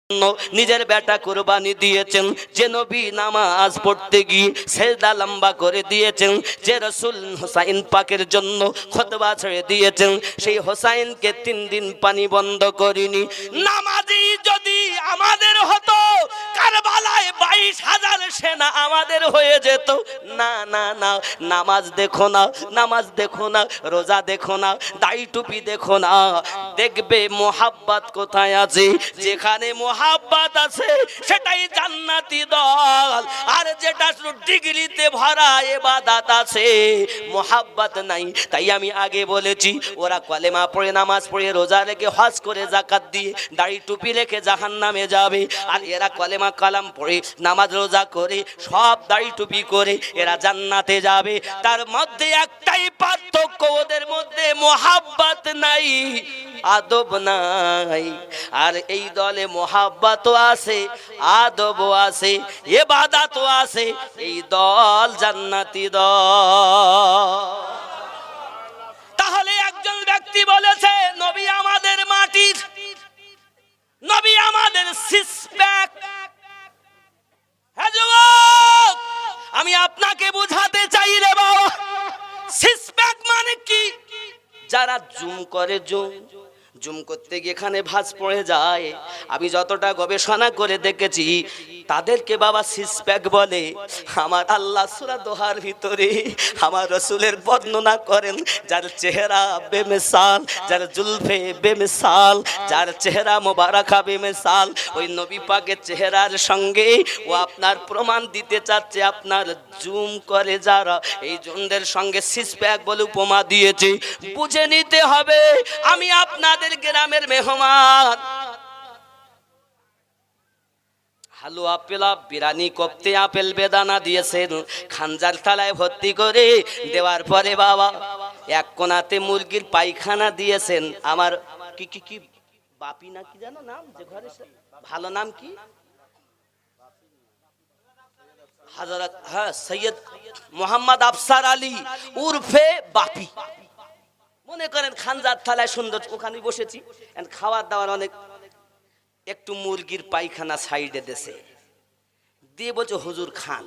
নিজের বেটা কুরবানি দিয়েছেন, যে নবী নামাজ পড়তে গিয়ে সেজদা লম্বা করে দিয়েছেন, যে রাসূল হোসাইন পাকের জন্য খুতবা ছেড়ে দিয়েছেন, সেই হোসাইনকে 3 দিন পানি বন্ধ করিনি। নামাজি যদি আমাদের হতো, কারবালায় 22,000 সেনা আমাদের হয়ে যেত। না না না, নামাজ দেখো না, নামাজ দেখো না, রোজা দেখো না, দাড়ি টুপি দেখো না, দেখবে মোহাব্বত কোথায় আছে। যেখানে মোহাব্বত আছে সেটাই জান্নাতি দল, আর যেটা শুধু ডিগ্রিতে ভরা ইবাদত আছে, মোহাব্বত নাই। তাই আমি আগে বলেছি, ওরা কলেমা পড়ে, নামাজ পড়ে, রোজা রেখে, হজ করে, যাকাত দিয়ে, দাড়ি টুপি রেখে জাহান্নামে যাবে। আর এরা কলেমা কালাম পড়ে, নামাজ রোজা করে, সব দাড়ি টুপি করে এরা জান্নাতে যাবে। তার মধ্যে একটাই পার্থক্য, ওদের মধ্যে মোহাব্বত নাই, আদব নাই। আর এই দলে মোহাব্বতও আছে, আদবও আছে, ইবাদতও আছে। এই দল জান্নাতি দল। তাহলে একজন ব্যক্তি বলেছে নবী আমাদের মাটির, নবী আমাদের সিসপ্যাক। হ্যাঁ যুবক, আমি আপনাকে বুঝাতে চাই রে বাবা, সিসপ্যাক মানে কি? যারা জুম করে, জুম করতে গিয়ে এখানে ভাঁজ পড়ে যায়। আমি যতটা গবেষণা করে দেখেছি, তাদেরকে বাবা সিসপ্যাক বলে। আমার আল্লাহ সূরা দোহার ভিতরে আমার রাসূলের বর্ণনা করেন, যার চেহারা বেমিসাল, যার জুলফে বেমিসাল, যার চেহারা মোবারকা বেমিসাল, ওই নবী পাকের চেহারার সঙ্গে ও আপনার প্রমাণ দিতে চাচ্ছে। আপনার জুম করে যারা, এই জুমদের সঙ্গে সিসপ্যাক বলে উপমা দিয়েছে। বুঝে নিতে হবে, আমি আপনাদের গ্রামের মেহমান। হালুয়া, পেলাপ, বিরানি, কোপ্তে, আপেল, বেদানা দিয়েছেন, খানজার থালায় ভর্তি করে দেওয়ার পরে বাবা এক কোনাতে মুরগির পায়খানা দিয়েছেন। আমার কি কি কি বাপি না কি জানো নাম, যে ঘরে ভালো নাম কি, হযরত সৈয়দ মোহাম্মদ আফসার আলী উর্ফে বাপি। মনে করেন খানজার থালায় সুন্দর, ওখানে বসেছি, খাওয়ার দাওয়ার অনেক, একটু মুরগির পায়খানা সাইডে দেশে দিয়ে বলছে হুজুর খান।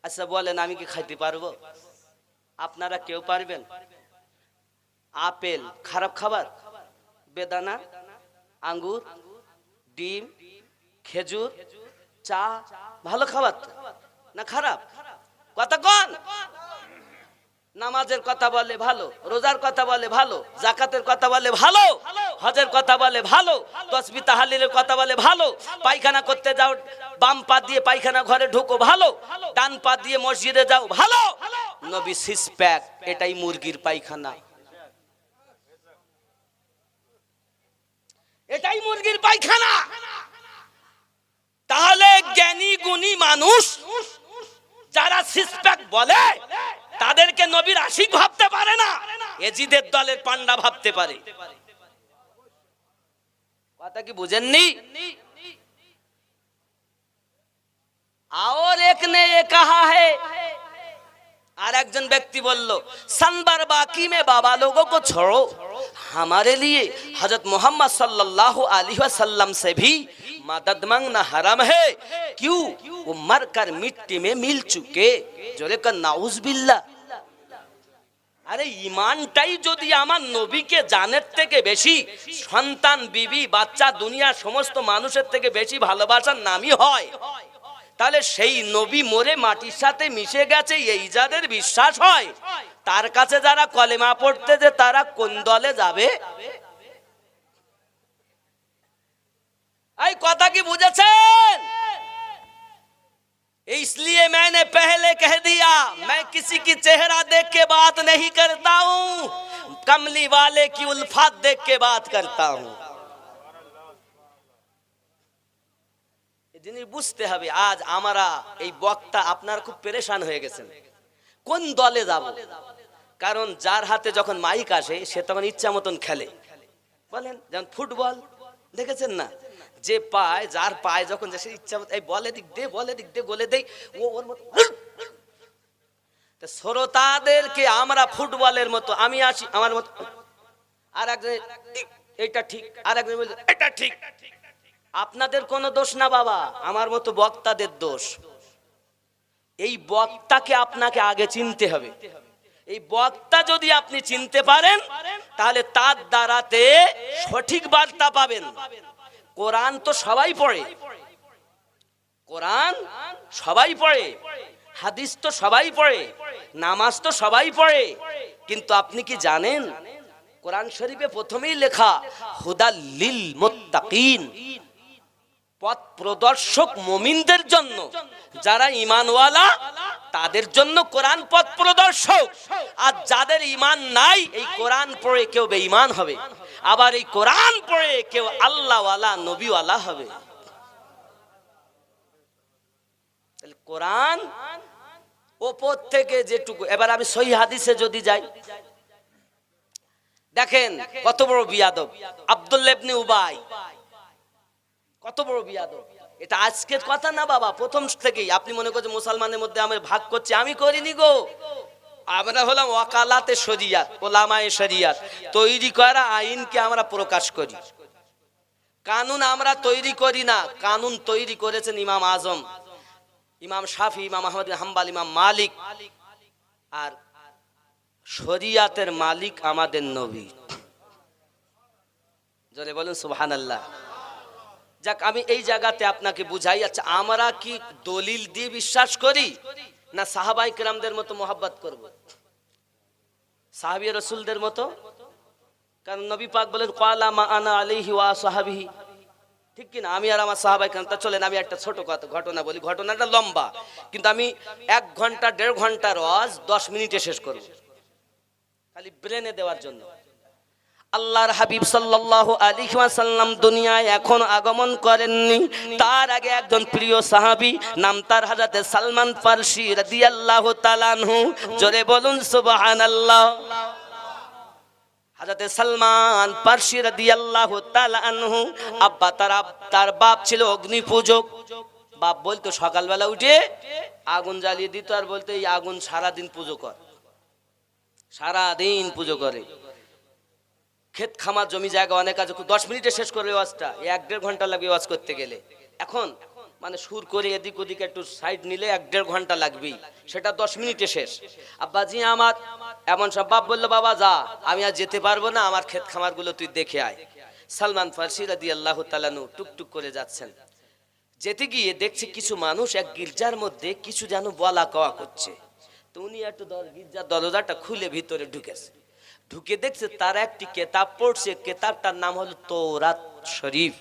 আচ্ছা বলেন, আমি কি খাইতে পারবো? আপনারা কেউ পারবেন? আপেল খারাপ খাবার, বেদানা, আঙ্গুর, ডিম, খেজুর, চা ভালো খাবার না খারাপ? কথা কোন? নামাজের কথা বলে ভালো, রোজার কথা বলে ভালো, যাকাতের কথা বলে ভালো, হজের কথা বলে ভালো, তাসবিহ তাহলিলের কথা বলে ভালো, পায়খানা করতে যাও বাম পা দিয়ে পায়খানা ঘরে ঢোকো ভালো, ডান পা দিয়ে মসজিদে যাও ভালো। নবী সিসপ্যাক, এটাই মুরগির পায়খানা, এটাই মুরগির পায়খানা। তাহলে জ্ঞানী গুণী মানুষ যারা সিসপ্যাক বলে, তাদেরকে নবীর আশিক ভাবতে পারে না, এজিদের দলের পান্ডা ভাবতে পারে। কথা কি বুঝেননি? और एक ने ये कहा है, আর একজন ব্যক্তি বলল, সনবার বাকি में बाबा लोगों को छोड़ो, हमारे लिए हजरत मोहम्मद सल्लल्लाहु अलैहि वसल्लम से भी मदद मांगना हराम है। क्यों? वो मरकर मिट्टी में मिल चुके। जोरे का नाउज बिल्ला। আরে ইমানটাই যদি আমার নবীকে জানের থেকে বেশি, সন্তান, বিবি, বাচ্চা, দুনিয়ার সমস্ত মানুষের থেকে বেশি ভালোবাসার নামই হয়, তাহলে সেই নবী মরে মাটির সাথে মিশে গেছে, এই যাদের বিশ্বাস হয়, তার কাছে যারা কলেমা পড়তে যে তারা কোন দলে যাবে? এই কথা কি বুঝেছেন? इसलिए मैंने पहले कह दिया, मैं किसी की चेहरा देख के बात नहीं करता हूँ, कमली वाले की उल्फत देख के बात करता हूँ। जिन्हें बुझते হবে, আজ আমরা এই বক্তা আপনারা খুব পেরেশান হয়ে গেছেন, কোন দলে যাব? কারণ যার হাতে যখন মাইক আসে সে তখন ইচ্ছা মতন খেলে। বলেন, যেমন ফুটবল দেখেছেন না, যে পায়, যার পায় যখন সে ইচ্ছা মতো এই বলে দিক দে, বলে দিক দে, গোলে দেই, ও ওর মতো। শ্রোতাদেরকে আমরা ফুটবলের মতো, আমি আসি আমার মতো, আর একজন এটা ঠিক, আর একজন বলছে এটা ঠিক, আপনাদের কোনো দোষ না বাবা, আমার মতো বক্তাদের দোষ। এই বক্তাকে আপনাকে আগে চিনতে হবে। এই বক্তা যদি আপনি চিনতে পারেন তাহলে তার দ্বারাতে সঠিক বার্তা পাবেন। কোরআন তো সবাই পড়ে, কোরআন সবাই পড়ে, হাদিস তো সবাই পড়ে, নামাজ তো সবাই পড়ে, কিন্তু আপনি কি জানেন কোরআন শরীফে প্রথমেই লেখা হুদাল লিল মুত্তাকিন, পথ প্রদর্শক মুমিনদের জন্য, যারা ঈমানওয়ালা তাদের জন্য কোরআন পথ প্রদর্শক। আর যাদের ঈমান নাই এই কোরআন পড়ে কেউ বেঈমান হবে, আবার এই কোরআন পড়ে কেউ আল্লাহওয়ালা নবীওয়ালা হবে। তাহলে কোরআন উপর থেকে যেটুকু, এবার আমি সহিহ হাদিসে যদি যাই, দেখেন কত বড় বিয়াদব আব্দুল্লাহ ইবনে উবাই, কত বড় বিয়াদব। এটা আজকের কথা না বাবা, প্রথম থেকেই। আপনি মনে করছেন মুসলমানের মধ্যে আমি ভাগ করছি, আমি করিনি গো। আমরা হলাম ওয়াকালাতে শরিয়াত, ওলামায়ে শরিয়াত, তৈরি করা আইনকে আমরা প্রকাশ করি, কানুন আমরা তৈরি করি না। কানুন তৈরি করেছেন ইমাম আজম, ইমাম শাফি, ইমাম আহমদ বিন হাম্বল, ইমাম মালিক, আর শরিয়াতের মালিক আমাদের নবী। জোরে বলুন সুবহানাল্লাহ। যাক, আমি এই জায়গাতে আপনাকে বুঝাই, আচ্ছা আমরা কি দলিল দিয়ে বিশ্বাস করি না সাহাবায়ে কেরামদের মতো মোহাব্বত করব, সাহাবী রাসূলদের মতো? কারণ নবী পাক বলেন ক্বালা মা আনা আলাইহি ওয়া সাহাবিহি, ঠিক কি না? আমি আর আমার সাহাবায়ে কেরাম। তা চলেন আমি একটা ছোট ঘটনা বলি, ঘটনাটা লম্বা, কিন্তু আমি 1 ঘন্টা 1.5 ঘন্টার ওয়াজ 10 মিনিটে শেষ করব, খালি ব্রেনে দেওয়ার জন্য। আল্লাহর হাবিব সাল্লাল্লাহু আলাইহি ওয়াসাল্লাম দুনিয়ায় এখন আগমন করেননি, তার আগে একজন প্রিয় সাহাবী, নাম তার হযরত সালমান ফারসি রাদিয়াল্লাহু তাআলা আনহু। জোরে বলুন সুবহানাল্লাহ। হযরত সালমান ফারসি রাদিয়াল্লাহু তাআলা আনহু, আব্বা তার বাপ ছিল অগ্নি পূজক। বাপ বলতো সকালবেলা উঠে আগুন জ্বালিয়ে দিত, আর বলতো এই আগুন সারা দিন পুজো কর, সারা দিন পুজো করে। ক্ষেত খামার জমি জায়গা অনেক আছে, 10 মিনিটে শেষ করবে ওয়াজটা, 1-1.5 ঘন্টা লাগবে ওয়াজ করতে গেলে। এখন মানে সুর করে এদিক ওদিক একটু সাইড নিলে 1-1.5 ঘন্টা লাগবেই, সেটা 10 মিনিটে শেষ। আব্বাজি আমার এমন সব, বাপ বললো বাবা যা, আমি আর যেতে পারবো না, আমার ক্ষেত খামার গুলো তুই দেখে আয়। সালমান ফারসি রাদিয়াল্লাহু তাআলা আনহু টুকটুক করে যাচ্ছেন, যেতে গিয়ে দেখছে কিছু মানুষ এক গির্জার মধ্যে কিছু যেন বলা কওয়া করছে। তো উনি একটু গির্জার দরজাটা খুলে ভিতরে ঢুকেছে, ঢুকে দেখছে তারা একটি কিতাব পড়ছে, কিতাবটার নাম হলো তাওরাত শরীফ।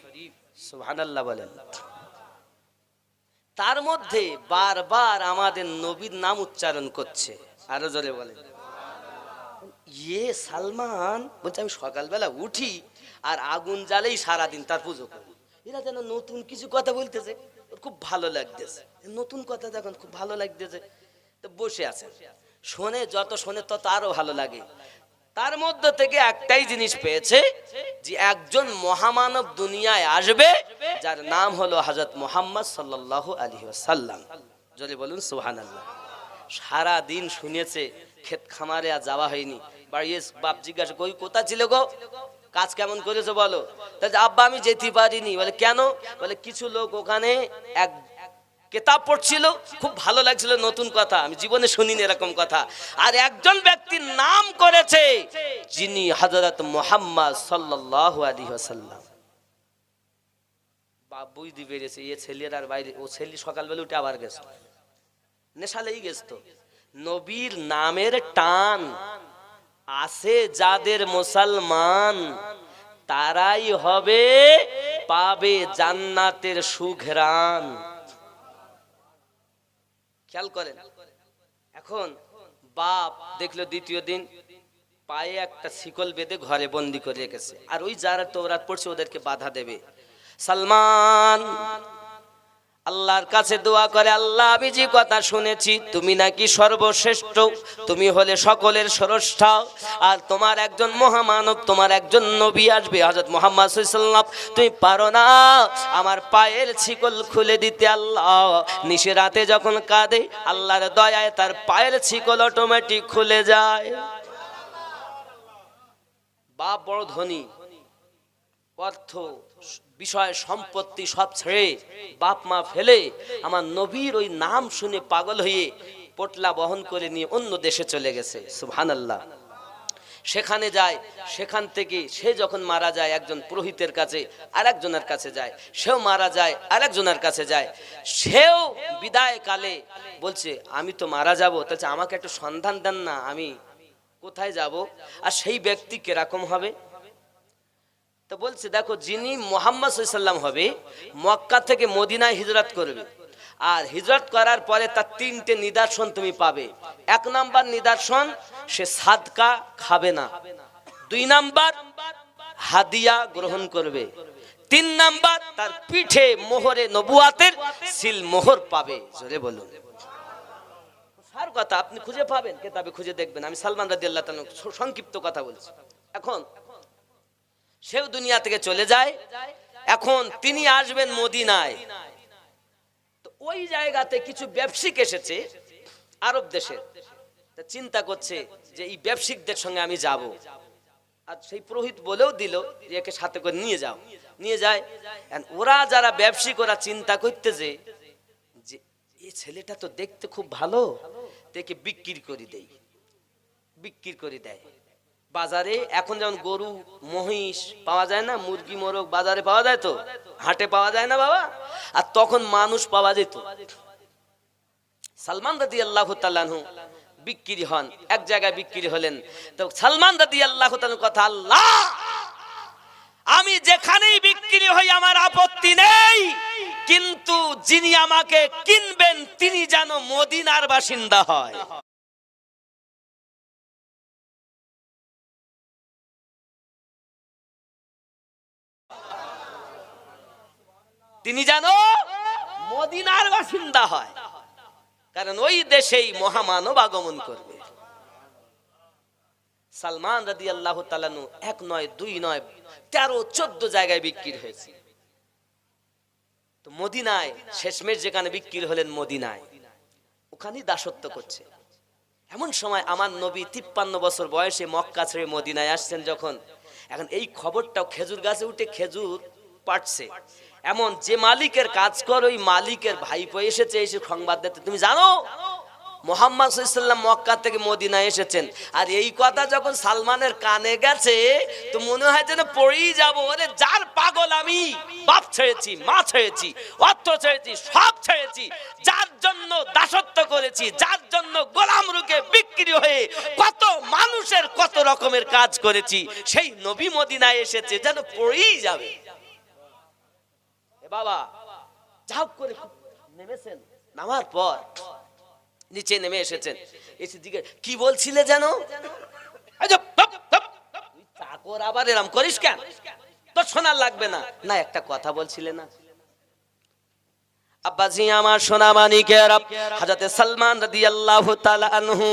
সুবহানাল্লাহ বলেন। তার মধ্যে বারবার আমাদের নবীর নাম উচ্চারণ করছে, আরো জোরে বলেন। ইয়ে সালমান বলছে আমি সকালবেলা উঠি আর আগুন জ্বালেই সারাদিন তার পুজো করি। এরা যেন নতুন কিছু কথা বলতেছে, ওর খুব ভালো লাগতেছে, নতুন কথা যখন খুব ভালো লাগতেছে। তো বসে আছে, শোনে, যত শোনে তত আরো ভালো লাগে। তার মধ্যে থেকে একটাই জিনিস পেয়েছে যে একজন মহামানব দুনিয়ায় আসবে, যার নাম হলো হযরত মুহাম্মদ সাল্লাল্লাহু আলাইহি ওয়াসাল্লাম। জোরে বলুন সুবহানাল্লাহ। সারা দিন শুনেছে, ক্ষেত খামারে আর যাওয়া হয়নি। বাড়ি বাপ জিজ্ঞাসা কই কোথা ছিল গো, কাজ কেমন করেছো বলো। তাই আব্বা আমি যেতে পারিনি। বলে কেন? বলে কিছু লোক ওখানে এক কিতাব পড়ছিল, খুব ভালো লাগছিল, নতুন কথা, আমি জীবনে শুনিনি এরকম কথা। আর একজন ব্যক্তির নাম করেছে যিনি হযরত মুহাম্মদ সাল্লাল্লাহু আলাইহি ওয়াসাল্লাম। বাপ বুঝতে পেরেছে এ ছেলের আর বাইরে, ও ছেলে সকালবেলা উঠে আবার গেছে, নেশা লেগে গেছে। তো নবীর নামের টান আছে যাদের মুসলমান, তারাই হবে পাবে জান্নাতের সুঘ্রাণ। খেয়াল করেন। এখন বাপ দেখলো দ্বিতীয় দিন পায়ে একটা শিকল বেঁধে ঘরে বন্দি করে রেখেছে, আর ওই যারা তাওরাত পড়ছে ওদেরকে বাধা দেবে। সালমান আল্লাহর কাছে দোয়া করে, আল্লাহ আমি যে কথা শুনেছি তুমি নাকি সর্বশ্রেষ্ঠ, তুমি হলে সকলের স্রষ্টা, আর তোমার একজন মহামানব, তোমার একজন নবী আসবে হযরত মুহাম্মদ সাল্লাল্লাহু আলাইহি ওয়াসাল্লাম, তুমি পারো না আমার পায়ের শিকল খুলে দিতে। আল্লাহ নিশি রাতে যখন কাঁদে, আল্লাহর দয়ায় তার পায়ের শিকল অটোমেটিক খুলে যায়। বাপ বড় ধনী, অর্থ বিষয় সম্পত্তি সব ছেড়ে বাপ মা ফেলে আমার নবীর ওই নাম শুনে পাগল হয়ে পোটলা বহন করে নিয়ে অন্য দেশে চলে গেছে। সুবহানাল্লাহ। সেখানে যায়, সেখান থেকে সে যখন মারা যায় একজন পুরোহিতের কাছে, আরেকজনের কাছে যায়, সেও মারা যায়, আরেকজনের কাছে যায়। সেও বিদায় কালে বলছে আমি তো মারা যাব, তাহলে আমাকে একটু সন্ধান দেন না, আমি কোথায় যাব। আর সেই ব্যক্তি কিরকম হবে? তো বলছে দেখো, যিনি মুহাম্মদ সাল্লাল্লাহু আলাইহি ওয়াসাল্লাম হবে, মক্কা থেকে মদিনায় হিজরত করবে, আর হিজরত করার পরে তার তিনটে নিদর্শন তুমি পাবে। এক নাম্বার নিদর্শন, সে সাদকা খাবে না। দুই নাম্বার, হাদিয়া গ্রহণ করবে। তিন নাম্বার, তার পিঠে মোহরে নবুয়াতের সিল মোহর পাবে। জোরে বলুন। সার কথা আপনি খুঁজে পাবেন, কিতাবে খুঁজে দেখবেন। আমি সালমান রাদিয়াল্লাহু তাআলা সংক্ষিপ্ত কথা বলছি। এখন সেও দুনিয়া থেকে চলে যায়। এখন তিনি আসবেন মদিনায়। তো ওই জায়গাতে কিছু ব্যবসায়িক এসেছে আরব দেশের, চিন্তা করছে যে এই ব্যবসায়িকদের সঙ্গে আমি যাব। আর সেই পুরোহিত বলেও দিল যে একে সাথে করে নিয়ে যাও। নিয়ে যায়। ওরা যারা ব্যবসায়িক, ওরা চিন্তা করতেছে যে এই ছেলেটা তো দেখতে খুব ভালো, দেখে বিক্রি করে দেই, বিক্রি করে দেয় বাজারে। এখন যেমন গরু মহিষ পাওয়া যায় না, মুরগি মোরগ বাজারে পাওয়া যায়, তো হাটে পাওয়া যায় না বাবা, আর তখন মানুষ পাওয়া যেত। সালমান রাদিয়াল্লাহু তাআলা আনহু বিক্রি হন, এক জায়গায় বিক্রি হলেন। তো সালমান রাদিয়াল্লাহু তাআলা কথা, আল্লাহ আমি যেখানেই বিক্রি হই আমার আপত্তি নেই, কিন্তু যিনি আমাকে কিনবেন তিনি যেন মদিনার বাসিন্দা হয়। তিনি যেন মদিনার বাসিন্দা হয়, কারণ ওই দেশেই মহামানব আগমন করবে। সালমান রাদিয়াল্লাহু তাআলা আনহু এক নয়, দুই নয়, 13-14 জায়গায় বিক্রি হয়েছে। তো মদিনায় শেষমেশ যেখানে বিক্রি হলেন মদিনায়, ওখানেই দাসত্ব করছে। এমন সময় আমার নবী 53 বছর বয়সে মক্কা ছেড়ে মদিনায় আসছেন যখন, এখন এই খবরটাও খেজুর গাছে উঠে খেজুর পাড়ছে। এমন যে মালিকের কাজ কর, ওই মালিকের ভাইপো এসেছে, এসে সংবাদ দিতে, তুমি জানো মুহাম্মদ সাল্লাল্লাহু আলাইহি ওয়াসাল্লাম মক্কা থেকে মদিনায় এসেছেন। আর এই কথা যখন সালমানের কানে গেছে, তো মনে হয় যেন পড়েই যাব। ওরে যার পাগল আমি, বাপ ছেড়েছি, মা ছেড়েছি, অর্থ ছেড়েছি, সব ছেড়েছি, যার জন্য দাসত্ব করেছি, যার জন্য গোলাম রূপে বিক্রি হয়ে কত মানুষের কত রকমের কাজ করেছি, সেই নবী মদিনায় এসেছে, যেন পড়েই যাবে। বাবা যাও করে নেমেছেন, নামার পর নিচে নেমে এসেছেন। এসে দিকে কি বলছিলে যেন, চাকর আবার এরম করিস কেন, তো শোনার লাগবে না, না একটা কথা বলছিলে না। আব্বাজি আমার সোনা মানিকেরা, হযরত সালমান রাদিয়াল্লাহু তাআলা আনহু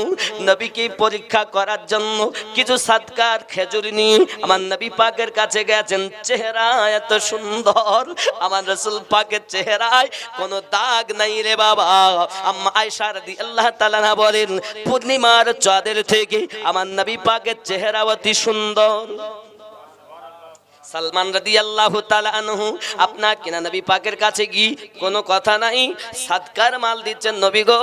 নবীকে পরীক্ষা করার জন্য কিছু সাদকার খেজুর নিয়ে আমার নবী পাকের কাছে গেছেন। চেহারা এত সুন্দর, আমার রাসূল পাকের চেহারায় কোনো দাগ নাই রে বাবা। আম্মা আয়েশা রাদিয়াল্লাহু তাআলা বলেন, পূর্ণিমার চাঁদের থেকে আমার নবী পাকের চেহারা অতি সুন্দর। সালমান রাদিয়াল্লাহু তাআলা আনহু আপনার কিনা নবী পাকের কাছে গিয়ে কোনো কথা নাই, সাদকার মাল দিচ্ছেন। নবী গো,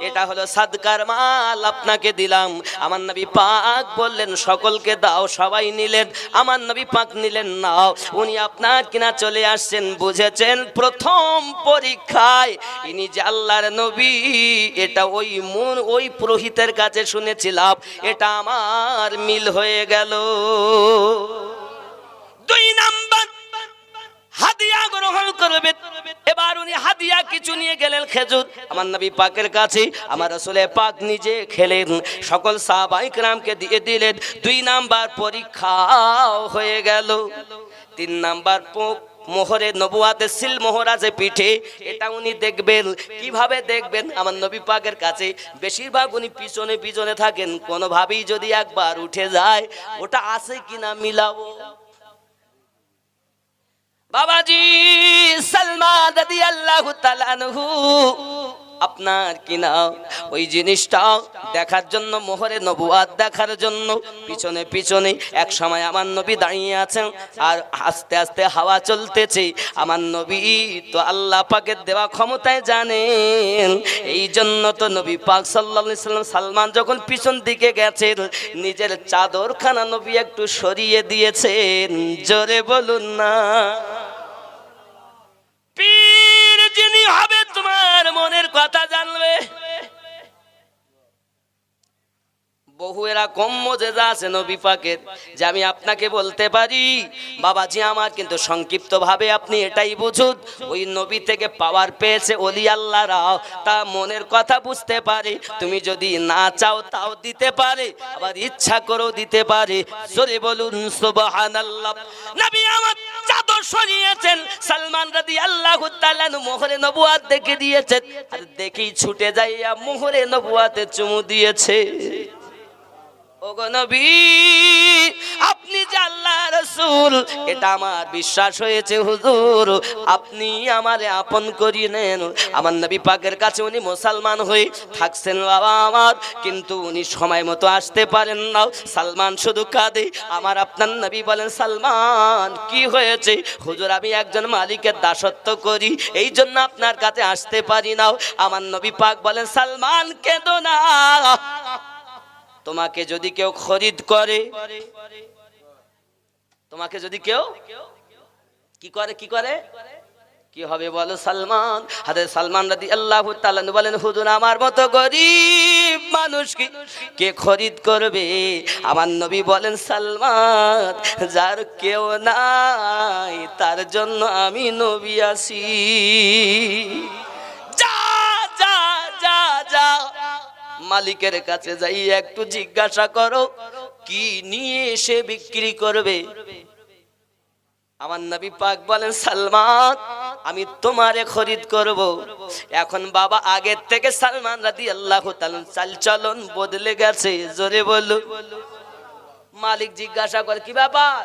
এটা হলো সাদকার মাল, আপনাকে দিলাম। আমার নবী পাক বললেন সকলকে দাও, সবাই নিলেন। আমার নবী পাক নিলেন না, উনি আপনার কিনা চলে আসছেন। বুঝেছেন প্রথম পরীক্ষায় ইনি যে আল্লাহর নবী, এটা ওই পুরোহিতের কাছে শুনেছিলাম, এটা আমার মিল হয়ে গেল। দুই নাম্বার, হাদিয়া গ্রহণ করবে। এবার উনি হাদিয়া কিছু নিয়ে গেলেন, খেজুর, আমার নবী পাকের কাছে। আমার রাসূল পাক নিজে খেলেন, সকল সাহাবায়ে কেরামকে দিয়ে দিলেন। দুই নাম্বার পরীক্ষা হয়ে গেল। তিন নাম্বার মোহরে নবুয়াতের সিল মোহর আছে পিঠে, এটা উনি দেখবেন। কিভাবে দেখবেন? আমার নবী পাকের কাছে বেশিরভাগ উনি পিছনে পিছনে থাকেন, কোনোভাবেই যদি একবার উঠে যায়, ওটা আছে কিনা মিলাবো। বাবাজি সালমান রাদিয়াল্লাহু তাআলা আনহু আপনার কিনা ওই জিনিসটা দেখার জন্য, মোহরে নবুয়াত দেখার জন্য পিছনে পিছনে এক সময় আমার নবী দাঁড়িয়ে আছেন, আর আস্তে আস্তে হাওয়া চলতেছে। আমার নবী তো আল্লাহ পাকের দেওয়া ক্ষমতায় জানেন, এই জন্য তো নবী পাক সাল্লাল্লাহু আলাইহি সাল্লাম সালমান যখন পিছন দিকে গেছেন, নিজের চাদরখানা নবী একটু সরিয়ে দিয়েছেন। জোরে বলুন না। পীর যিনি হবে তোমার মনের কথা জানবে। বহু এরকম মুজিজা আছে নবী পাকের, যে আমি আপনাকে বলতে পারি বাবাজি আমার, কিন্তু সংক্ষিপ্ত ভাবে আপনি এটাই বুঝুন, ওই নবী থেকে পাওয়ার পেয়েছে ওলি আল্লাহরা, তা মনের কথা বুঝতে পারে। তুমি যদি না চাও তাও দিতে পারে, আবার ইচ্ছা করেও দিতে পারে। জোরে বলুন সুবহানাল্লাহ। নবী আমার চাদর সরিয়েছেন, সালমান রাদিয়াল্লাহু তাআলা মোহরে নবুয়াত দেখে দিয়েছেন, আর দেখেই ছুটে যাইয়া মোহরে নবুয়াতে চুমু দিয়েছে। ওগো নবী, আপনি যে আল্লাহর রাসূল, এটা আমার বিশ্বাস হয়েছে হুজুর, আপনি আমারে আপন করিয়ে নেন। আমার নবী পাকের কাছে উনি মুসলমান হয়ে থাকছেন বাবা আমার, কিন্তু উনি সময় মতো আসতে পারেন না। সালমান শুধু কাঁদে। আমার আপনার নবী বলেন, সালমান কি হয়েছে? হুজুর আমি একজন মালিকের দাসত্ব করি, এই জন্য আপনার কাছে আসতে পারি না। আমার নবী পাক বলেন, সালমান কেঁদো না, তোমাকে যদি কেউ খরিদ করে, তোমাকে যদি কেউ কি করে, কি করে, কি হবে বলো সালমান? হযরত সালমান রাদিয়াল্লাহু তাআলা বলেন, হুজুর আমার মতো গরীব মানুষ কে খরিদ করবে? আমার নবী বলেন, সালমান যার কেউ নাই তার জন্য আমি নবী আছি। যা যা যা যা মালিকের কাছে যাই একটু জিজ্ঞাসা করো কি নিয়ে এসে বিক্রি করবে। আমার নবী পাক বলেন, সালমান আমি তোমারে খরিদ করব। এখন বাবা আগের থেকে সালমান রাদিয়াল্লাহু তাআলা চালচলন বদলে গেছে। জোরে বলো। মালিক জিজ্ঞাসা করে, কি ব্যাপার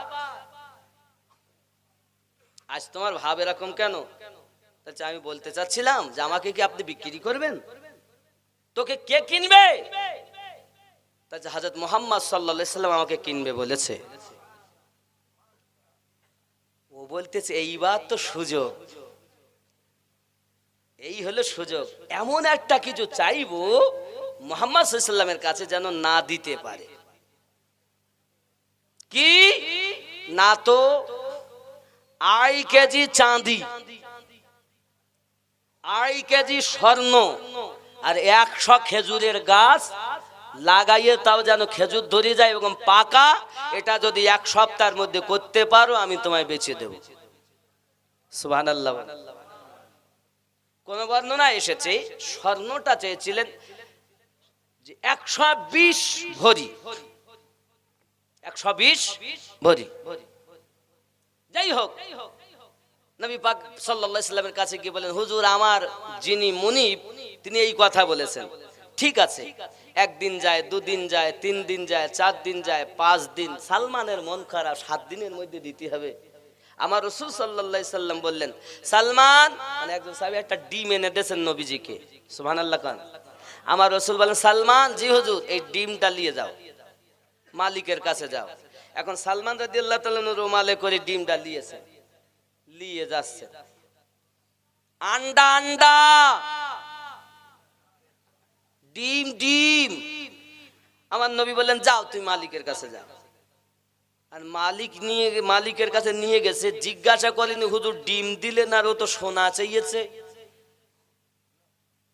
আজ তোমার ভাব এরকম কেন? আচ্ছা আমি বলতে চাচ্ছিলাম যে আমাকে কি আপনি বিক্রি করবেন? তোকে কে কিনবে? তাই হযরত মুহাম্মদ সাল্লাল্লাহু আলাইহি সাল্লাম আমাকে কিনবে বলেছে। ও বলতেছে এইবার তো সুযোগ, এই হলো সুযোগ, এমন একটা কিছু চাইবো মুহাম্মদ সাল্লাল্লাহু আলাইহি সাল্লামের কাছে যেন না দিতে পারে। কি না তো আড়াই কেজি চাঁদি, আড়াই কেজি স্বর্ণ, আর 100 খেজুরের গাছ লাগাইয়ে তাও যেন খেজুর ধরে যায় এবং পাকা, এটা যদি 1 সপ্তাহের মধ্যে করতে পারো আমি তোমায় বেচে দেব। সুবহানাল্লাহ। কোন বর্ণনা এসেছে স্বর্ণটা চেয়েছিলেন যে 120 ভরি, 120 ভরি। যাই হোক, নবী পাক সাল্লাল্লাহু আলাইহি সাল্লামের কাছে গিয়ে বলেন, হুজুর আমার যিনি মুনিব তিনি এই কথা বলেছেন। ঠিক আছে, একদিন যায়, 2 দিন যায়, 3 দিন যায়, 4 দিন যায়, 5 দিন। সালমানের মন খারাপ, 7 দিনের মধ্যে দিতে হবে। আমার রাসূল সাল্লাল্লাহু আলাইহি সাল্লাম বললেন, সালমান, মানে একজন সাহাবী একটা ডিম এনে দিয়েছেন নবীজিকে। সুবহানাল্লাহ খান। আমার রাসূল বলেন, সালমান, জি হুজুর, এই ডিমটা নিয়ে যাও, মালিকের কাছে যাও। এখন সালমান রাদিয়াল্লাহু তাআলা রুমালে করে ডিমটা নিয়ে যাচ্ছে। আন্ডা আন্ডা, ডিম ডিম। আমার নবী বললেন, যাও তুমি মালিকের কাছে যাও। আর মালিকের কাছে নিয়ে গেছে, জিজ্ঞাসা করেনি হুজুর ডিম দিলেন আর ও তো সোনা চাইছে,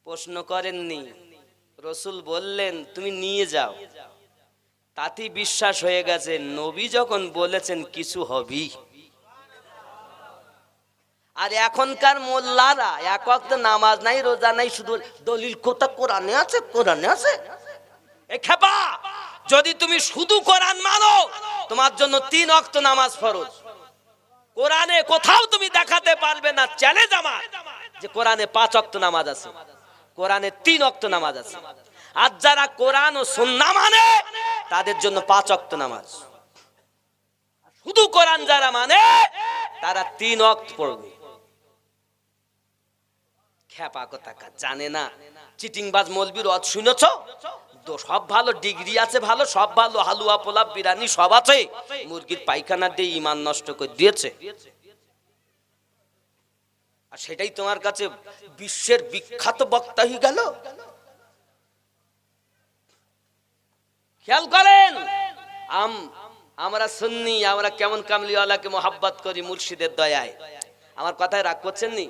প্রশ্ন করেননি। রাসূল বললেন তুমি নিয়ে যাও। তাতেই বিশ্বাস হয়ে গেছে নবী যখন বলেছেন কিছু হবি। আর এখনকার মোল্লারা এক ওয়াক্ত নামাজ নাই, রোজা নাই, শুধু দলিল কোথা কোরআনে আছে, কোরআনে আছে। এ খেপা, যদি তুমি শুধু কোরআন মানো তোমার জন্য 3 ওয়াক্ত নামাজ ফরজ। কোরআনে কোথাও তুমি দেখাতে পারবে না, চ্যালেঞ্জ আমার, যে কোরআনে 5 ওয়াক্ত নামাজ আছে, কোরআনে 3 ওয়াক্ত নামাজ আছে। আর যারা কোরআন ও সুন্নাহ মানে তাদের জন্য 5 ওয়াক্ত নামাজ। শুধু কোরআন যারা মানে তারা 3 ওয়াক্ত পড়বে। খ্যাপা কোথাকার, জানে না। চিটিংবাজ মৌলবীর ওয়াজ শুনেছো? সব ভালো, ডিগ্রি আছে ভালো, সব ভালো, হালুয়া পোলাপ বিরিয়ানি সব আছে, মুরগির পায়খানা দিয়ে ঈমান নষ্ট করে দিয়েছে। আর সেটাই তোমার কাছে বিশ্বের বিখ্যাত বক্তা হয়ে গেল। খেয়াল করেন, আমরা সুন্নি, আমরা কেমন কামলিওয়ালাকে মোহাব্বত করি মুর্শিদের দয়ায়। আমার কথায় রাগ করছেন নি?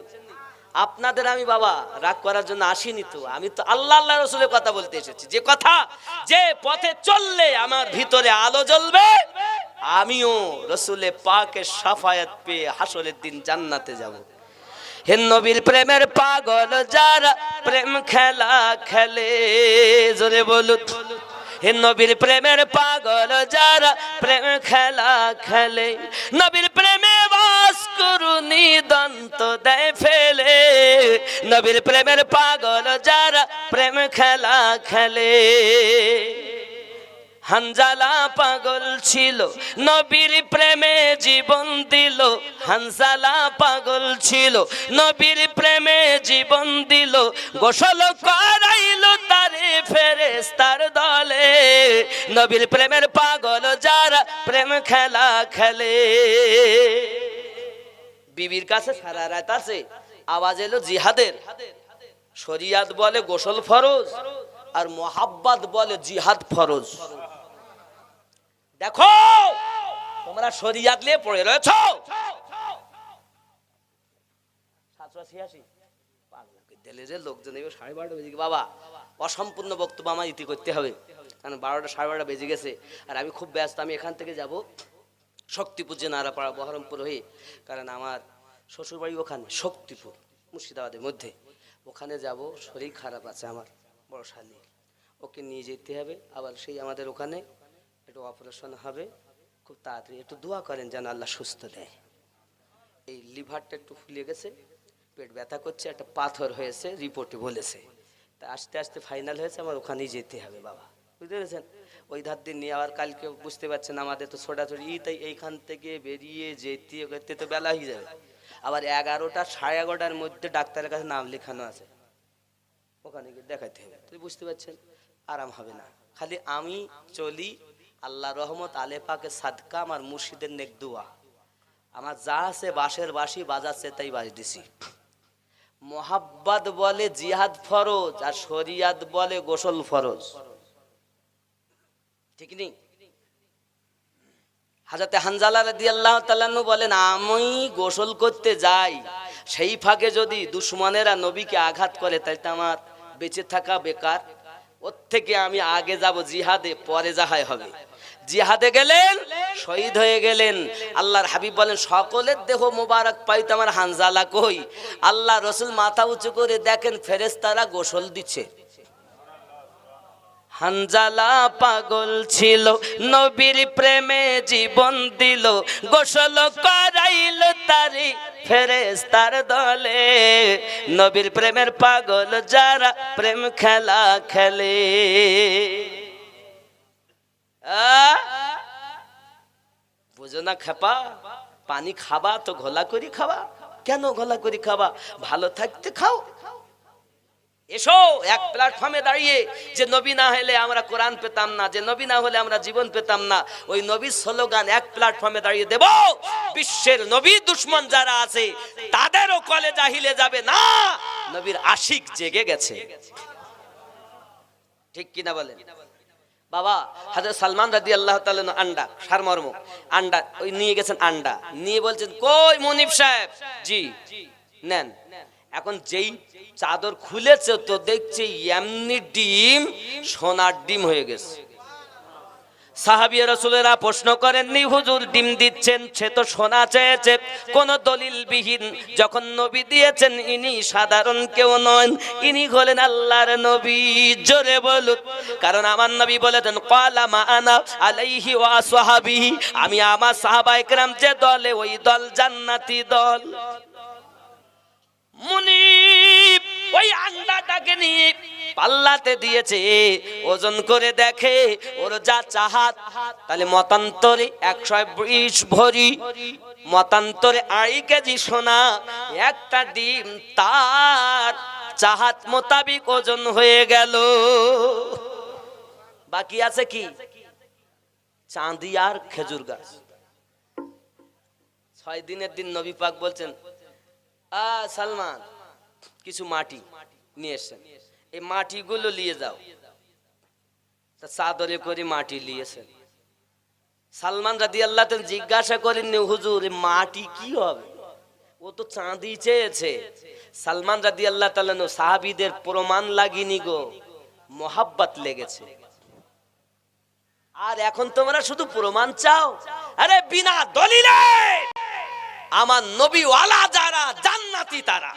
আপনাদের আমি বাবা রাগ করার জন্য আসিনি তো, আমি তো আল্লাহ আল্লাহ রসুলের কথা বলতে এসেছি। যে কথা, যে পথে চললে আমার ভিতরে আলো জ্বলবে, আমিও রসুলে পাকের শাফায়াত পেয়ে হাসরের দিন জান্নাতে যাব। হে নবীর প্রেমের পাগল যারা প্রেম খেলা খেলে, জোরে বলুন। হে নবীর প্রেমের পাগল যারা প্রেম খেলা খেলে, নবীর প্রেমে বাস করুনি দন্ত দেয় ফেলে। নবীর প্রেমের পাগল যারা প্রেম খেলা খেলে। হানজালা পাগল ছিল নবীর প্রেমে জীবন দিল, হানজালা পাগল ছিল নবীর প্রেমে জীবন দিল, গোসল করাইল তারে ফেরেশতার দলে। নবীর প্রেমের পাগল যারা প্রেম খেলা খেলে। বিবির কাছে সারা রাত আছে, আওয়াজ এলো জিহাদের। শরিয়াত বলে গোসল ফরজ, আর মোহাব্বত বলে জিহাদ ফরজ। দেখো তোমরা শরিয়াত নিয়ে পড়ে রয়েছ। লোকজন 12:30 বেজে গেছে বাবা, অসম্পূর্ণ বক্তব্য আমার ইতি করতে হবে, কারণ 12টা 12:30 বেজে গেছে। আর আমি খুব ব্যস্ত, আমি এখান থেকে যাব শক্তিপুর যে নারাপাড়া বহরমপুর হয়ে, কারণ আমার শ্বশুরবাড়ি ওখানে শক্তিপুর মুর্শিদাবাদের মধ্যে, ওখানে যাব। শরীর খারাপ আছে আমার বড় শালি, ওকে নিয়ে যেতে হবে। আবার সেই আমাদের ওখানে একটু অপারেশন হবে খুব তাড়াতাড়ি, একটু দোয়া করেন যেন আল্লাহ সুস্থ দেয়। এই লিভারটা একটু ফুলে গেছে, পেট ব্যথা করছে, একটা পাথর হয়েছে রিপোর্টে বলেছে। তা আস্তে আস্তে ফাইনাল হয়েছে, আমার ওখানেই যেতে হবে বাবা, বুঝতে পেরেছেন? ওই ধার দিন নিয়ে আবার কালকে বুঝতে পারছেন আমাদের তো ছোটাছুটি, তাই এইখান থেকে বেরিয়ে যেতে করতে তো বেলা হয়ে যাবে। আবার 11টা 11:30টার মধ্যে ডাক্তারের কাছে নাম লেখানো আছে, ওখানে গিয়ে দেখাতে হবে। তুই বুঝতে পারছেন, আরাম হবে না। খালি আমি চলি, আল্লাহ রহমত, আলে পাকে সাদকা, আমার মুর্শিদের নেক দোয়া, আমার যা আছে বাঁশের বাঁশি বাজাচ্ছে তাই বাজ দিছি। মোহাব্বত বলে জিহাদ ফরজ, আর শরিয়াত বলে গোসল ফরজ, ঠিক নেই? হযরতে হানজালা রাদিয়াল্লাহু তাআলা আনহু বলেন, আমি গোসল করতে যাই, সেই ফাঁকে যদি দুশমনেরা নবীকে আঘাত করে, তাই তো আমার বেঁচে থাকা বেকার। ওর থেকে আমি আগে যাব জিহাদে, পরে যাহাই হবে। জিহাদে গেলেন, শহীদ হয়ে গেলেন। আল্লাহর হাবিব বলেন, সকলের দেহ মোবারক পাইতে আমার হানজালা কই? আল্লাহ রসুল মাথা উঁচু করে দেখেন ফেরেশতারা গোসল দিচ্ছে। হানজালা পাগল ছিল নবীর প্রেমে জীবন দিল, গোসল করাইল তারি ফেরেশতার দলে। নবীর প্রেমের পাগল যারা প্রেম খেলা খেলে। বুঝো না খেপা? পানি খাবা তো ঘোলা করি খাবা। কেন ঘোলা করি খাবা? ভালো থাকতে খাও। এসো এক প্ল্যাটফর্মে দাঁড়িয়ে, যে নবী না হলে আমরা কোরআন পেতাম না, যে নবী না হলে আমরা জীবন পেতাম না, ওই নবীর স্লোগান এক প্ল্যাটফর্মে দাঁড়িয়ে দেব। বিশ্বের নবী দুশ্মন যারা আছে তাদেরও কলেজা হিলে যাবে না, নবীর আশিক জেগে গেছে। ঠিক কিনা বলেন বাবা? হযরত সালমান রাদিয়াল্লাহু তাআলা আন্ডা সারমর্ম আন্ডা ওই নিয়ে গেছেন, আন্ডা নিয়ে বলছেন, কই মুনিফ সাহেব? জি নেন। এখন যেই চাদর খুলেছে তো দেখছে এমনি ডিম সোনার ডিম হয়ে গেছে। সাহাবী রাসূলেরা প্রশ্ন করেননি, হুজুর ডিম দিচ্ছেন, সে তো সোনা চেয়েছে, কোন দলিল বিহীন। যখন নবী দিয়েছেন, ইনি সাধারণ কেউ নন, ইনি হলেন আল্লাহর নবী। জোরে বলুন, কারণ আমার নবী বলেছেন, ক্বালা মা আনা আলাইহি ওয়া আসহাবিহি, আমি আমার সাহাবায়ে কেরাম যে দলে, ওই দল জান্নাতি দল। মুনিব ওই আন্ডাটাকে নিয়ে পাল্লাতে দিয়েছে, ওজন করে দেখে ওর যা চাহাত, তাহলে মতান্তরে 120 ভরি, মতান্তরে 2.5 কেজি সোনা, একটা ডিম তার চাহাত মোতাবিক ওজন হয়ে গেল। বাকি আছে কি? চাঁদি আর খেজুর গাছ। 6 দিনের দিন নবী পাক বলছেন, সালমান কিছু মাটি নিয়ে এসেছেন, এই মাটিগুলো নিয়ে যাও। তা চাদরে করে মাটি নিয়েছেন। সালমান রাদিয়াল্লাহু তাআলা জিজ্ঞাসা করেননি, হুজুর মাটি কি হবে? ও তো চাঁদি চেয়েছে। সালমান রাদিয়াল্লাহু তাআলা সাহাবীদের প্রমাণ লাগেনি গো, মোহাব্বত লেগেছে। আর এখন তোমরা শুধু প্রমাণ চাও? আরে বিনা দলিলে আমার নবী ওয়ালা যারা জান্নাতি তারা।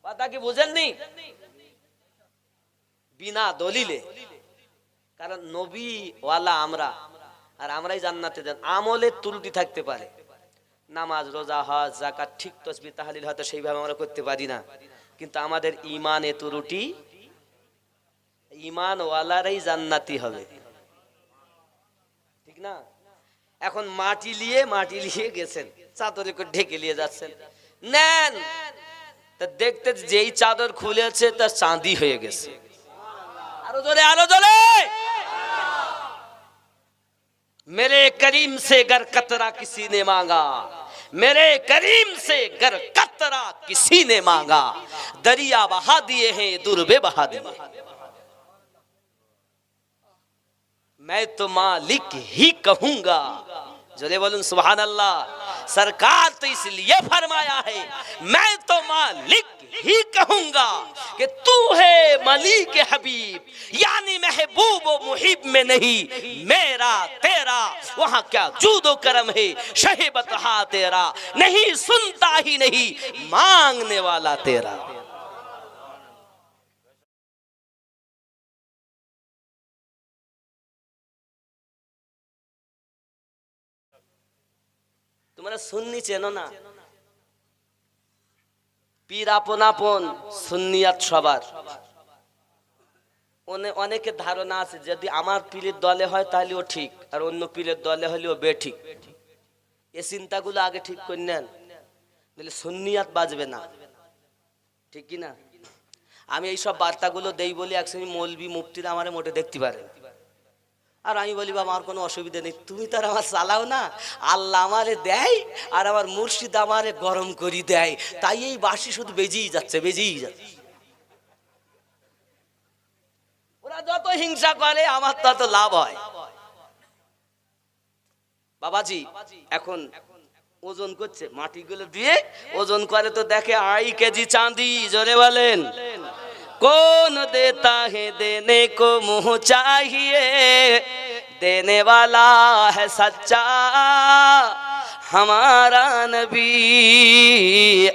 কথা কি বুঝেননি? বিনা দলিলে, কারণ নবী ওয়ালা আমরা, আর আমরাই জান্নাতে যান। আমলের ত্রুটি থাকতে পারে, নামাজ রোজা হজ যাকাত ঠিক তাসবিহ তাহলিল হয়তো সেইভাবে আমরা করতে পারি না, কিন্তু আমাদের ঈমানে ত্রুটি, ঈমান ওয়ালারাই জান্নাতি হবে, ঠিক না? এখন মাটি নিয়ে গেছেন, চাদরে করে ঢেকে নিয়ে যাচ্ছেন, নেন। তা দেখতে যেই চাদর খুলেছে তা চাঁদি হয়ে গেছে। আরো জোরে, আরো জোরে। मेरे करीम से गर कतरा किसी ने मांगा, मेरे करीम से गर कतरा किसी ने मांगा, दरिया बहा दिए हैं दुर्बे बहा दिए, मैं तो मालिक ही कहूंगा। जोरे बोलूं सुभान अल्लाह। सरकार तो इसलिए फरमाया है, मैं तो मालिक ही कहूंगा कि तू है मलिक हबीब, यानी महबूब व मुहिब में नहीं, मेरा तेरा वहां क्या जूदो करम है, शहीबत हा तेरा नहीं, सुनता ही नहीं मांगने वाला तेरा। তোমরা সুন্নি চেনো না? পীর আপন আপন, সুন্নিয়াত সবার। অনেকে ধারণা আছে যদি আমার পীরের দলে হয় তাহলে ও ঠিক, আর অন্য পীরের দলে হলে ও বেঠিক। এই চিন্তাগুলো আগে ঠিক করে নেন, তাহলে সুন্নিয়াত বাজবে না, ঠিক কি না? আমি এইসব বার্তাগুলো দেই বলি একসময় মৌলবি মুফতিরা আমারে মোটে দেখতে পারে, আর আমি বলি বাবা আমার কোনো অসুবিধা নেই, তুমি তার আমার চালাও না, আল্লাহ আমারে দেয় আর আমার মুর্শিদ আমারে গরম করি দেয়, তাই এই বাঁশি শুধু বেজেই যাচ্ছে, বেজেই যাচ্ছে। ওরা যত হিংসা করে আমার তত লাভ হয়। বাবাজি এখন ওজন করছে, মাটিগুলো দিয়ে ওজন করে তো দেখে 2.5 কেজি চাঁদি। জোরে বলেন, कौन देता है देने को मुँह चाहिए, देने वाला है सच्चा हमारा नबी।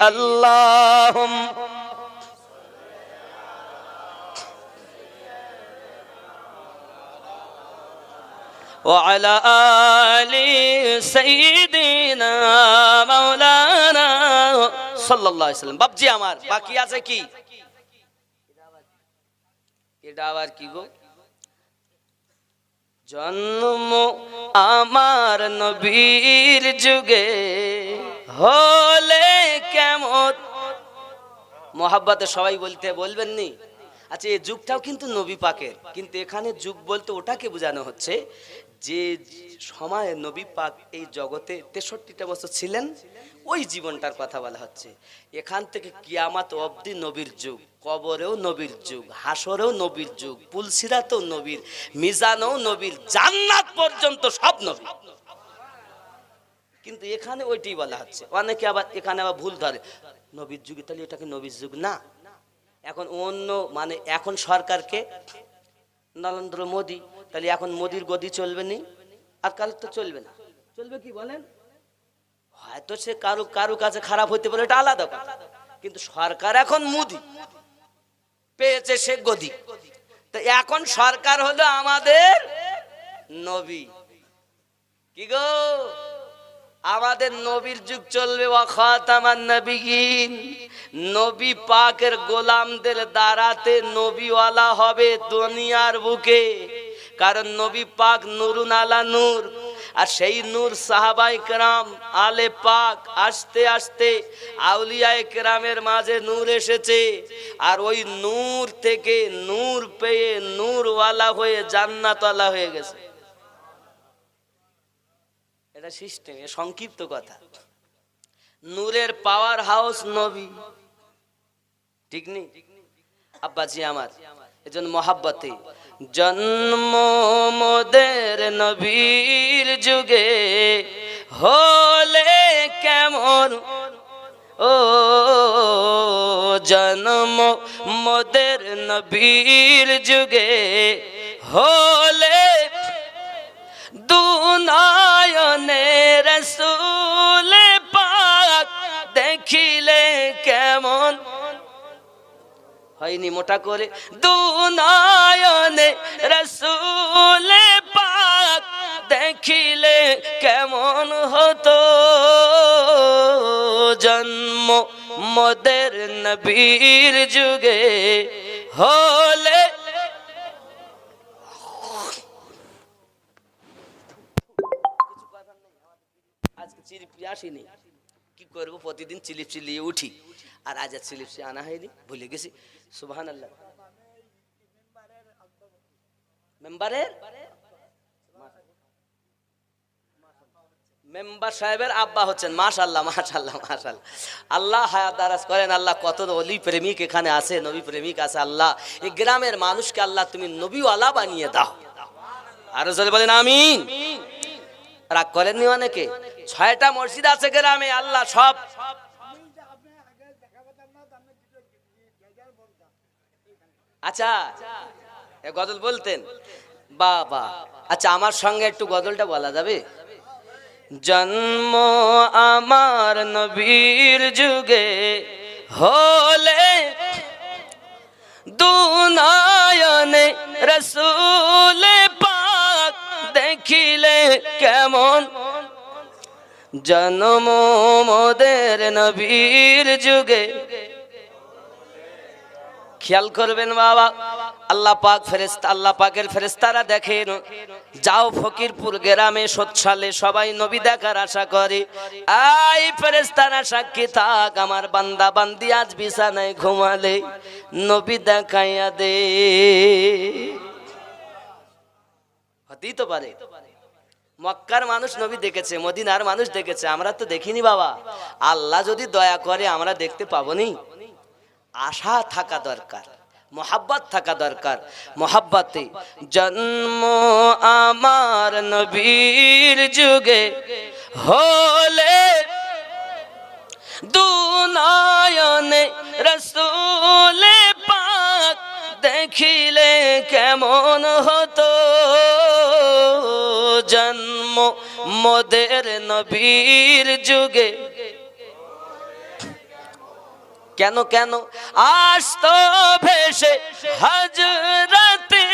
अल्लाहुम वअला आलि सय्यिदिना मौलाना सल्लल्लाहु अलैहि वसल्लम। बाबजी আমার বাকি আছে কি? এটা আবার কি গো? জন্ম আমার নবীর যুগে হলে কেমন। মোহাব্বতে সবাই বলবেন নি? আচ্ছা এই যুগটাও কিন্তু নবী পাকের, কিন্তু এখানে যুগ বলতে ওটাকে বোঝানো হচ্ছে যে সময়ে নবী পাক এই জগতে 63টা বছর ছিলেন, ওই জীবনটার কথা বলা হচ্ছে। এখান থেকে কিয়ামত অবধি নবীর যুগ, কবরেও নবীর যুগ, হাসরেও নবীর যুগ, পুলসিরাতেও নবীর, মিজানেও নবীর, জান্নাত পর্যন্ত সব নবী। কিন্তু এখানে ওইটাই বলা হচ্ছে। অনেকে আবার এখানে আবার ভুল ধরে, নবীর যুগে তাহলে এটাকে নবীর যুগ না। এখন অন্য মানে এখন সরকারকে নরেন্দ্র মোদী, তাহলে এখন মোদির গদি চলবে নি, আর কাল তো চলবে না। চলবে কি বলেন? হয়তো সে কারো কাছে খারাপ হইতে পারে, এটা আলাদা কথা, কিন্তু সরকার এখন মোদি পেয়েছে সে গদি, তো এখন সরকার হলো আমাদের নবী। কি গো, আমাদের নবীর যুগ চলবে। ওয়া খাতামান নবিয়্যিন, নবী পাকের গোলামদের দ্বারাতে নবীওয়ালা হবে দুনিয়ার বুকে। কারণ নবী পাক নূরুন আলা নূর, আর সেই নূর সাহাবায়ে কেরাম আলে পাক আস্তে আস্তে আউলিয়ায়ে কেরামের মাঝে নূর এসেছে, আর ওই নূর থেকে নূর পেয়ে নূরওয়ালা হয়ে জান্নাতওয়ালা হয়ে গেছে। এটা সিস্টেম, সংক্ষিপ্ত কথা। নূরের পাওয়ার হাউস নবী, ঠিক নেই আব্বাজি আমার? এজন্য মহাব্বতে জন্ম মোদের নবীর যুগে হলে কেমন, ও জন্ম মোদের নবীর যুগে হলে দুনয়নে রাসূল পাক দেখিলে কেমন। হয়নি মোটা করে, দুনয়নে রাসূল পাক দেখিলে কেমন হতো, জন্ম মোদের নবীর যুগে হলে। আজকে চিলিপি আসেনি, কি করবো? প্রতিদিন চিলিপ চিলিয়ে উঠি, আর আজ আর চিলিপ আনা হয়নি, ভুলে গেছি। সুবহানাল্লাহ। মেম্বারের মেম্বার সাহেবের আব্বা হচ্ছেন। মাশাআল্লাহ মাশাআল্লাহ মাশাআল্লাহ, আল্লাহ হায়াত দারাজ করেন। আল্লাহ কত ওলি প্রেমিক এখানে আছে, নবী প্রেমিক আছে। আল্লাহ এই গ্রামের মানুষকে আল্লাহ তুমি নবীওয়ালা বানিয়ে দাও। আরো জোরে বলেন আমিন। রাগ করেননি অনেকে? 6টা মসজিদ আছে গ্রামে, আল্লাহ সব। আচ্ছা গজল বলতেন বাবা? আচ্ছা আমার সঙ্গে একটু গজলটা বলা যাবে? জন্ম আমার নবীর যুগে হলে দুনয়নে রাসূল পাক দেখিলে কেমন, জন্ম মোদের নবীর যুগে। খেয়াল করবেন বাবা, আল্লাহ পাক ফেরেশতা, আল্লাহ পাকের ফেরেশতারা দেখেন, যাও ফকিরপুর গ্রামে সোৎসালে সবাই নবী দেখার আশা করে। আই ফেরেশতারা সাক্ষী থাক, আমার বান্দা বান্দি আজ বিছানায় ঘুমালে নবী দেখাইয়া দে। হতেই তো পারে মক্কার মানুষ নবী দেখেছে, মদিনার মানুষ দেখেছে, আমরা তো দেখিনি বাবা। আল্লাহ যদি দয়া করে আমরা দেখতে পাবনি। আশা থাকা দরকার, মোহাব্বত থাকা দরকার। মোহাব্বতে জন্ম আমার নবীর যুগে হলে দুনয়নে রাসূল পাক দেখিলে কেমন হতো, জন্ম মোদের নবীর যুগে। কেন কেন আসতো ভেসে হযরতে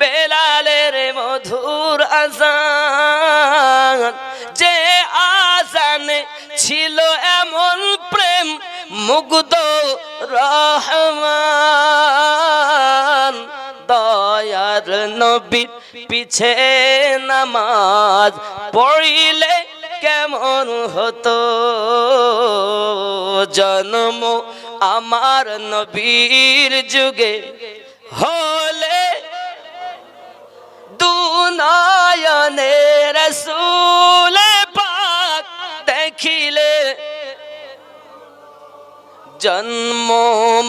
বেলালের মধুর আযান, যে আযানে ছিল এমন প্রেম মুগ্ধ রহমান। দয়ার নবীর পিছে নামাজ পড়িলে কেমন হতো, জন্ম আমার নবীর যুগে হলে দুনয়নে রাসূল পাক দেখিলে, জন্ম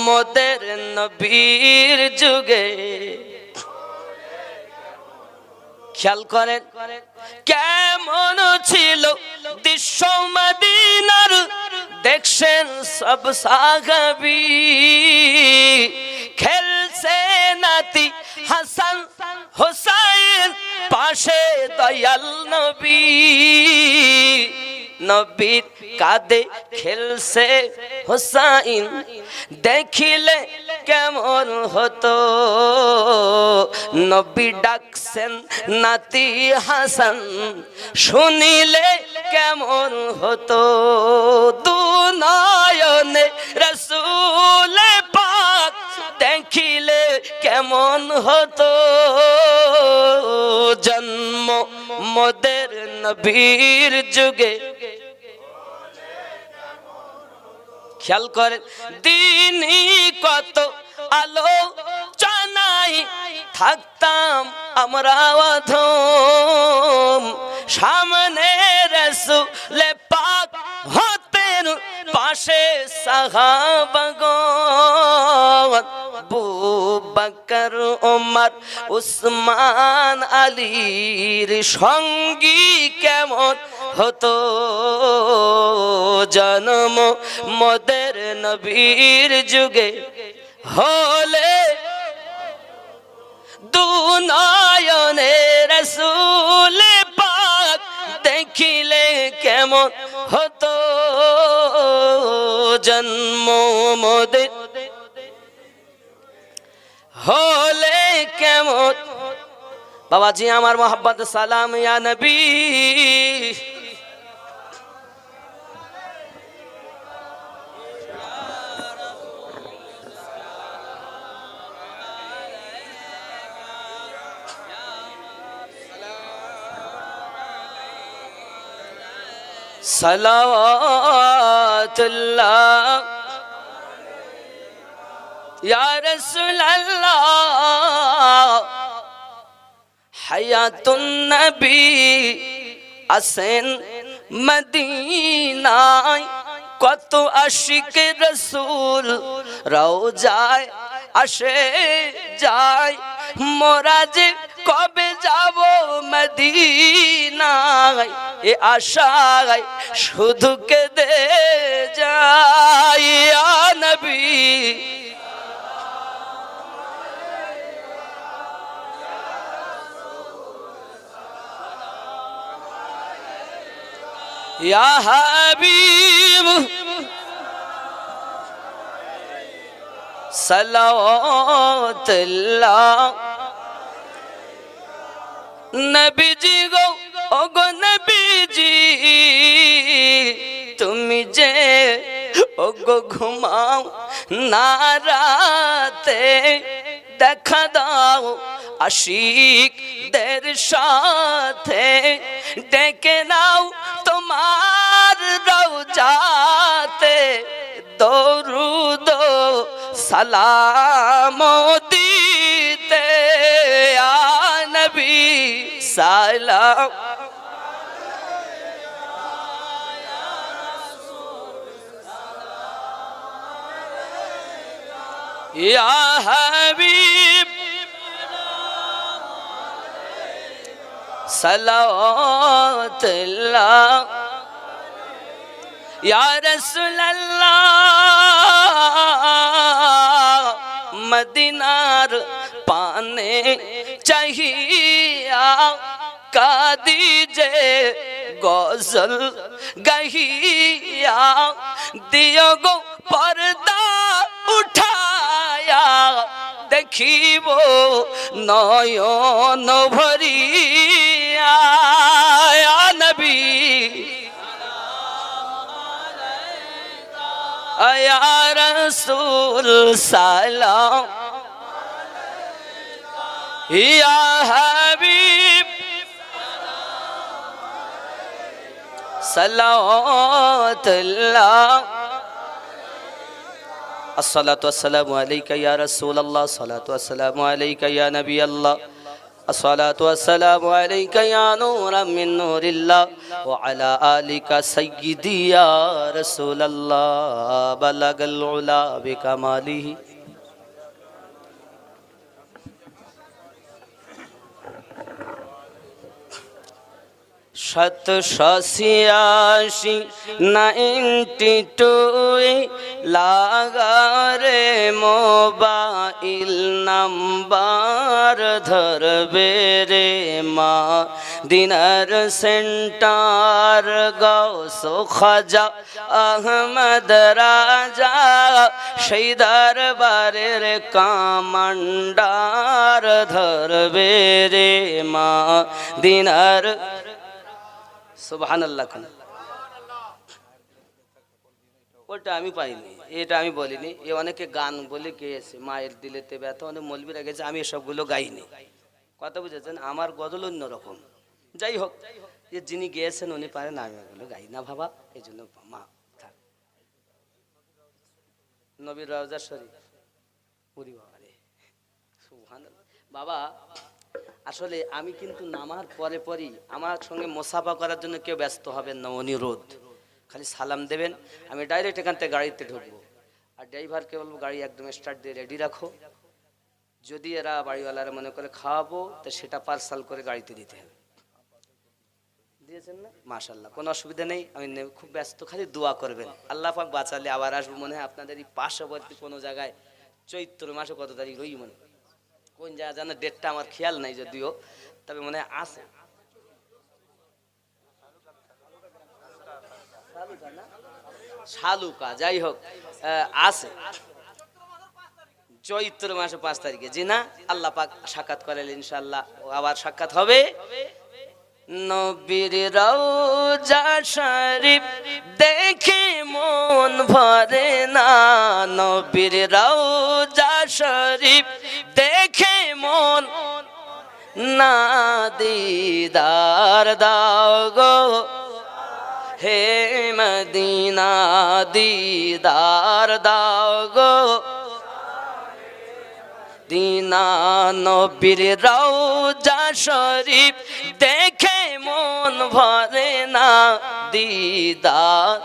মোদের নবীর যুগে। খেয়াল করেন কেমন ছিল দৃশ্য মদিনার, দেখছেন সব সাহাবী খেলছে নাতি হাসান হোসাইন পাশে দয়াল নবী। নবীর কাঁধে খেলছে হোসাইন দেখিলে কেমন হতো, নবী ডাকছেন নাতি হাসান শুনিলে কেমন হতো, দুনয়নে কেমন হতো জন্ম মোদের নবীর যুগে। খেয়াল করে দিনই কত আলো জানাই থাকতাম আমরা অধম, সামনে রাসূল পাক হতেন পাশে সাহাবাগণ, আবু বকর ওমর উসমান আলীর সঙ্গী কেমন হতো জন্ম মোদের নবীর যুগে হলে দুনয়নে রাসূল পাক দেখিলে কেমন হতো জন্ম মোদের হলে কেমন। বাবাজি আমার মোহাব্বত সালাম ইয়া নবী। সালাওয়াতুল্লাহ ইয়া রাসূলুল্লাহ হায়াতুন নবী আসেন মদিনায়, কত আশিক রাসূল রওজায় আসে যায়, মোরা যে কবে যাব মদিনায় এ আশায় শুধু কেঁদে যাই ইয়া নবী। ইয়া হাবিব সালাওয়াতুল্লাহ নবীজি গো ওগো নবীজি তুমি যে ওগো ঘুমাও না রাতে, দেখা দাও আশিকদের সাথে, ডেকে নাও তোমার রওজাতে, দরুদ সালাম দিতে ইয়া নবী সালাম। ইয়া হাবিব সালাওয়াতুল্লাহ ইয়া রাসূলুল্লাহ মদিনার পানে চাহিয়া কাঁদি যে গজল গাহিয়া, দিও গো পর্দা উঠায়া দেখিব নয়ন ভরিয়া ইয়া নবী। ইয়া রাসূল সালাম ইয়া হাবিব সালাওয়াতুল্লাহ। আসসালাতু ওয়াসসালামু আলাইকা ইয়া রাসূলুল্লাহ, সালাতু ওয়াসসালামু আলাইকা ইয়া নবী আল্লাহ, আসসালাতু ওয়াসসালামু আলাইকা ইয়া নূরাম মিন নূরিল্লাহ ওয়া আলা আলিকা সাইয়্যিদি ইয়া রাসূলুল্লাহ বালাগাল উলা বিকামালিহি। শতশিয়াশি 92 লাগারে মোবাইল নাম্বার ধরবে রে মা দিনার সেন্টার গৌস খাজা আহমদ রাজা সেই দরবারের কামান্ডার ধরবে রে মা দিনার। সুবহানাল্লাহ। ওটা আমি পাইনি, এটা আমি বলিনি। এ অনেকে গান বলে গেয়েছে, মায়ের দিলেতে ব্যথা, অনেক মৌলবীরা গেছে, আমি এসবগুলো গাইনি। কথা বুঝেছেন? আমার গজল অন্যরকম। যাই হোক, যে যিনি গেয়েছেন উনি পারেন, আমি ওগুলো গাই না বাবা, এই জন্য মা থাক। নবীর রওজা শরীফ, ওরে বাবা রে, সুবহানাল্লাহ। বাবা আসলে আমি কিন্তু নামার পরে পরই আমার সঙ্গে মোসাফা করার জন্য কেউ ব্যস্ত হবেন না, অনুরোধ। খালি সালাম দেবেন, আমি ডাইরেক্ট এখান থেকে গাড়িতে ঢুকবো। আর ড্রাইভারকে বলবো গাড়ি একদম স্টার্ট দিয়ে রেডি রাখো। যদি এরা বাড়িওয়ালারা মনে করে খাওয়াবো, তো সেটা পার্সাল করে গাড়িতে দিতে হবে। দিয়েছেন না? মাশাআল্লাহ, কোনো অসুবিধা নেই। আমি খুব ব্যস্ত, খালি দোয়া করবেন। আল্লাহ পাক বাঁচালে আবার আসবো মনে হয় আপনাদের এই পার্শ্ববর্তী কোনো জায়গায়। চৈত্র মাসে কত তারিখ রই মনে, কোন জায়গা জানা ডেটটা আমার খেয়াল নাই যদিও, তবে মনে হয় আছে। শালুকা, যাই হোক আছে চৈত্র মাসে 5 তারিখে। জি না, আল্লাহ পাক সাক্ষাৎ করালে ইনশাআল্লাহ আবার সাক্ষাৎ হবে। নবীর রওজা শরীফ দেখে মন ভরে না, নবীর রওজা শরীফ দেখে মন না, দিদার দাও গো হে মদিনা, দিদার দাও গো দিনা, নবীর রওজা শরীফ দেখে মন ভরে না, দিদার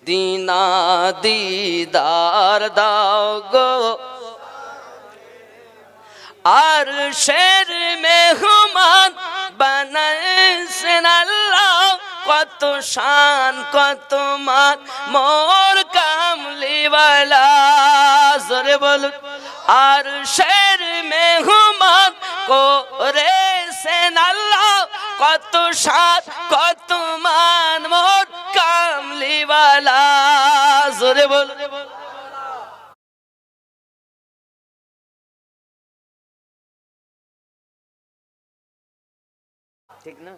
দিনা, দিদার দাও গো। আর শের মেহমান বানাইছেন আল্লাহ, কত শান কত মান মোর কামলিওয়ালা, জোরে বলুন। আর শের মেহমান করেছেন আল্লাহ, কত শান কত মান মোর কামলিওয়ালা, জোরে বলুন। ঠিক না?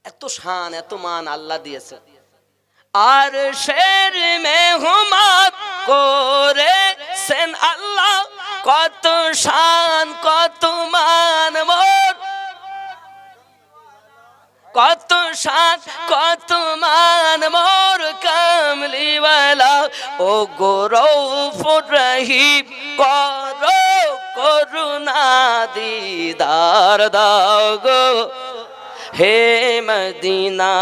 এত শান এত মান আল্লাহ দিয়েছে। আর শের মেহমান করেছেন আল্লাহ, কত শান কত মান মোর, কত শান কত মান মোর কামলিওয়ালা। ও গো রউফুর রহিম করো করুণা, দিদার দাও গো হে মদিনা,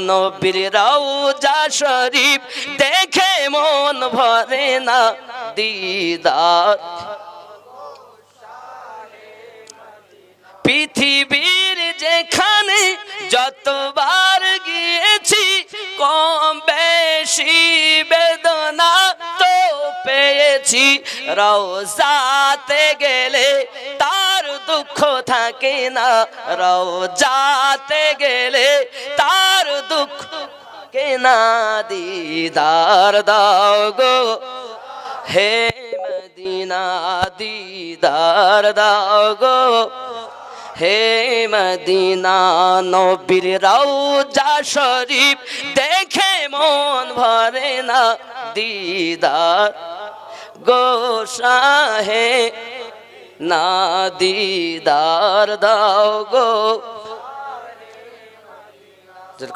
নবীর রওজা শরীফ দেখে মন ভরে না, দিদার। পৃথিবীর যেখানে যতবার গিয়েছি, কম বেশি বেদনা তো পেয়েছি, রওজাতে গেলে তার দুঃখ থাকে না, রওজাতে গেলে তার দুঃখ থাকে না, দিদার দাও গো হে মদিনা, দিদার দাও গো হে মদিনা, নবীর রওজা শরীফ দেখে মন ভরে না, দিদার গো শাহে না, দিদার দাও গো।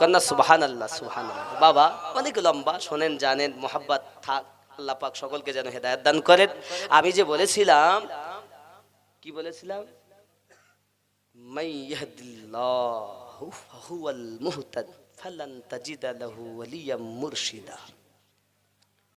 কন্যা সুবহানাল্লাহ, সুবহানাল্লাহ। বাবা অনেক লম্বা, শোনেন জানেন, মোহাব্বত থাক। আল্লাহ পাক সকলকে যেন হেদায়েত দান করেন। আমি যে বলেছিলাম, কি বলেছিলাম, মান ইয়াহদিল্লাহু ফাহুয়াল মুহতাদ ফালান তাজিদা লাহু ওয়ালিয়াম মুরশিদা।